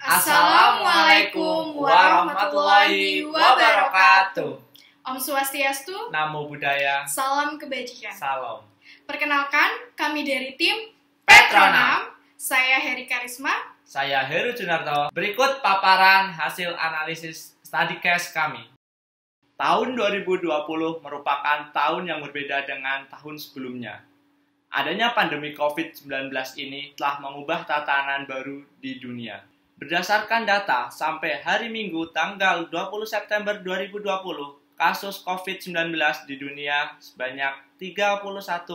Assalamualaikum warahmatullahi wabarakatuh. Om Swastiastu, Namo Buddhaya, salam kebajikan. salam. Perkenalkan, kami dari tim Petronam. Saya Heri Karisma. Saya Heru Junarto. Berikut paparan hasil analisis study case kami. Tahun 2020 merupakan tahun yang berbeda dengan tahun sebelumnya. Adanya pandemi COVID-19 ini telah mengubah tatanan baru di dunia. Berdasarkan data, sampai hari Minggu tanggal 20 September 2020, kasus COVID-19 di dunia sebanyak 31,2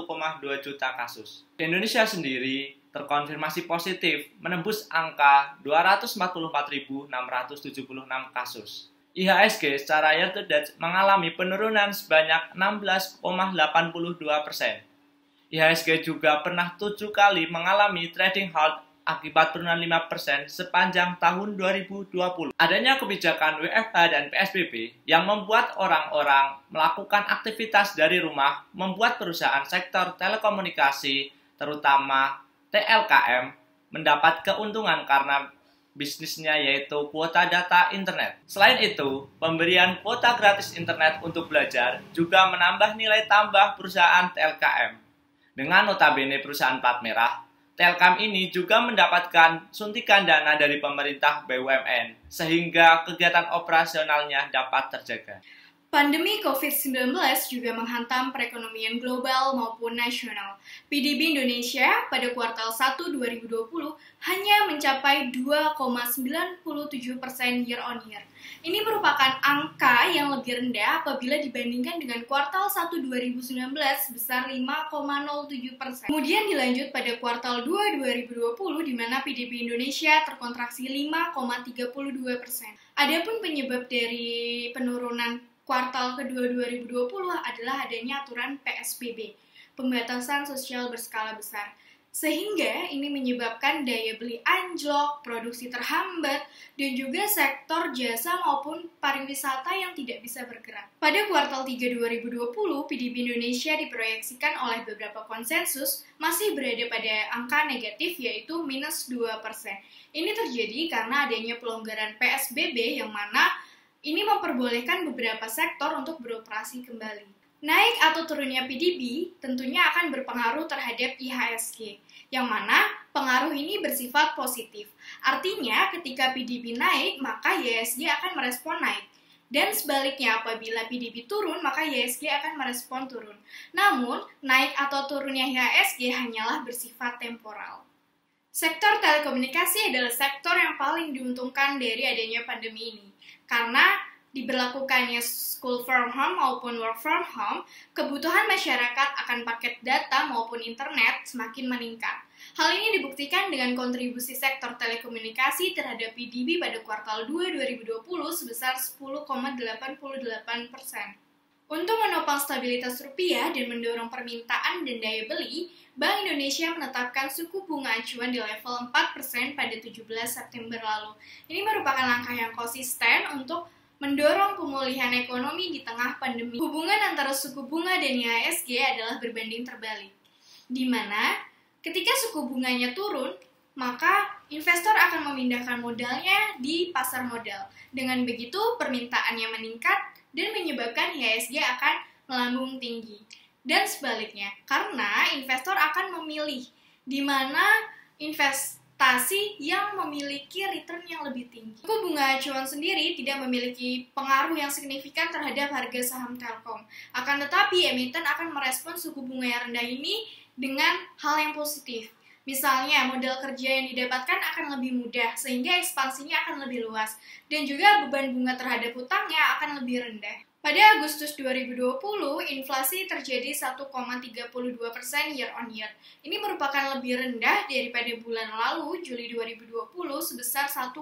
juta kasus. Di Indonesia sendiri terkonfirmasi positif menembus angka 244.676 kasus. IHSG secara year to date mengalami penurunan sebanyak 16,82%. IHSG juga pernah 7 kali mengalami trading halt akibat penurunan 5% sepanjang tahun 2020. Adanya kebijakan WFH dan PSBB yang membuat orang-orang melakukan aktivitas dari rumah, membuat perusahaan sektor telekomunikasi, terutama TLKM, mendapat keuntungan karena bisnisnya yaitu kuota data internet. Selain itu, pemberian kuota gratis internet untuk belajar juga menambah nilai tambah perusahaan TLKM. Dengan notabene perusahaan plat merah, Telkom ini juga mendapatkan suntikan dana dari pemerintah BUMN, sehingga kegiatan operasionalnya dapat terjaga. Pandemi COVID-19 juga menghantam perekonomian global maupun nasional. PDB Indonesia pada kuartal 1 2020 hanya mencapai 2,97% year on year. Ini merupakan angka yang lebih rendah apabila dibandingkan dengan kuartal 1 2019 sebesar 5,07%. Kemudian dilanjut pada kuartal 2 2020 di mana PDB Indonesia terkontraksi 5,32%. Adapun penyebab dari penurunan kuartal kedua 2020 adalah adanya aturan PSBB, pembatasan sosial berskala besar. Sehingga ini menyebabkan daya beli anjlok, produksi terhambat, dan juga sektor jasa maupun pariwisata yang tidak bisa bergerak. Pada kuartal 3 2020, PDB Indonesia diproyeksikan oleh beberapa konsensus masih berada pada angka negatif yaitu minus 2%. Ini terjadi karena adanya pelonggaran PSBB yang mana ini memperbolehkan beberapa sektor untuk beroperasi kembali. Naik atau turunnya PDB tentunya akan berpengaruh terhadap IHSG, yang mana pengaruh ini bersifat positif. Artinya, ketika PDB naik, maka IHSG akan merespon naik. Dan sebaliknya, apabila PDB turun, maka IHSG akan merespon turun. Namun, naik atau turunnya IHSG hanyalah bersifat temporal. Sektor telekomunikasi adalah sektor yang paling diuntungkan dari adanya pandemi ini. Karena diberlakukannya school from home maupun work from home, kebutuhan masyarakat akan paket data maupun internet semakin meningkat. Hal ini dibuktikan dengan kontribusi sektor telekomunikasi terhadap PDB pada kuartal 2 2020 sebesar 10,88%. Untuk menopang stabilitas rupiah dan mendorong permintaan dan daya beli, Bank Indonesia menetapkan suku bunga acuan di level 4% pada 17 September lalu. Ini merupakan langkah yang konsisten untuk mendorong pemulihan ekonomi di tengah pandemi. Hubungan antara suku bunga dan IHSG adalah berbanding terbalik, di mana ketika suku bunganya turun, maka investor akan memindahkan modalnya di pasar modal. Dengan begitu, permintaannya meningkat dan menyebabkan IHSG akan melambung tinggi. Dan sebaliknya, karena investor akan memilih di mana investasi yang memiliki return yang lebih tinggi. Suku bunga acuan sendiri tidak memiliki pengaruh yang signifikan terhadap harga saham Telkom. Akan tetapi, emiten akan merespon suku bunga yang rendah ini dengan hal yang positif. Misalnya, modal kerja yang didapatkan akan lebih mudah, sehingga ekspansinya akan lebih luas, dan juga beban bunga terhadap hutangnya akan lebih rendah. Pada Agustus 2020, inflasi terjadi 1,32% year on year. Ini merupakan lebih rendah daripada bulan lalu, Juli 2020, sebesar 1,52%.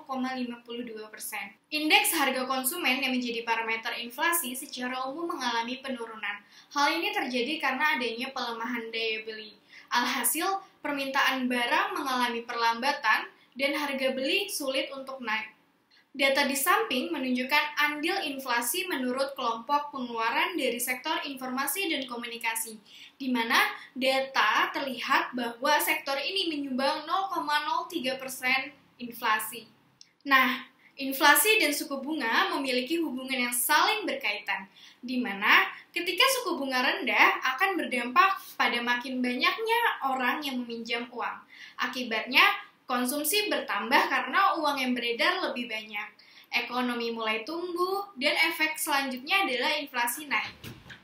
Indeks harga konsumen yang menjadi parameter inflasi secara umum mengalami penurunan. Hal ini terjadi karena adanya pelemahan daya beli. Alhasil, permintaan barang mengalami perlambatan dan harga beli sulit untuk naik. Data di samping menunjukkan andil inflasi menurut kelompok pengeluaran dari sektor informasi dan komunikasi, di mana data terlihat bahwa sektor ini menyumbang 0,03% inflasi. Nah, inflasi dan suku bunga memiliki hubungan yang saling berkaitan, di mana ketika suku bunga rendah akan berdampak pada makin banyaknya orang yang meminjam uang. Akibatnya, konsumsi bertambah karena uang yang beredar lebih banyak. Ekonomi mulai tumbuh, dan efek selanjutnya adalah inflasi naik.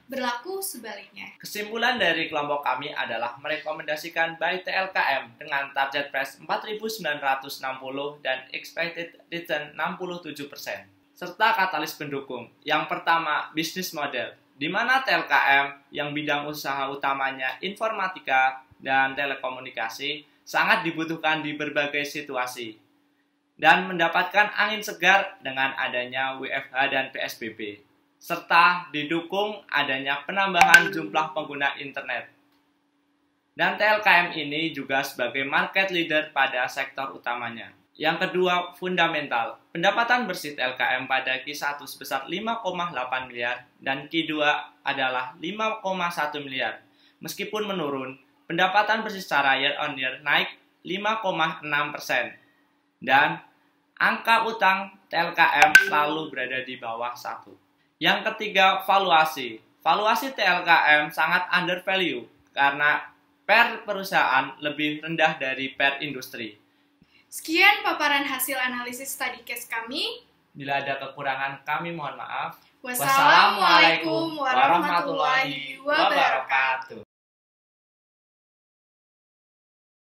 Berlaku sebaliknya. Kesimpulan dari kelompok kami adalah merekomendasikan buy TLKM dengan target price 4.960 dan expected return 67%. Serta katalis pendukung. Yang pertama, bisnis model, di mana TLKM yang bidang usaha utamanya informatika dan telekomunikasi sangat dibutuhkan di berbagai situasi dan mendapatkan angin segar dengan adanya WFH dan PSBB, serta didukung adanya penambahan jumlah pengguna internet. Dan TLKM ini juga sebagai market leader pada sektor utamanya. Yang kedua, fundamental. Pendapatan bersih TLKM pada Q1 sebesar 5,8 miliar dan Q2 adalah 5,1 miliar. Meskipun menurun, pendapatan bersih secara year on year naik 5,6%. Dan angka utang TLKM selalu berada di bawah 1. Yang ketiga, valuasi. Valuasi TLKM sangat undervalue karena per perusahaan lebih rendah dari per industri. Sekian paparan hasil analisis study case kami. Bila ada kekurangan, kami mohon maaf. Wassalamualaikum warahmatullahi wabarakatuh.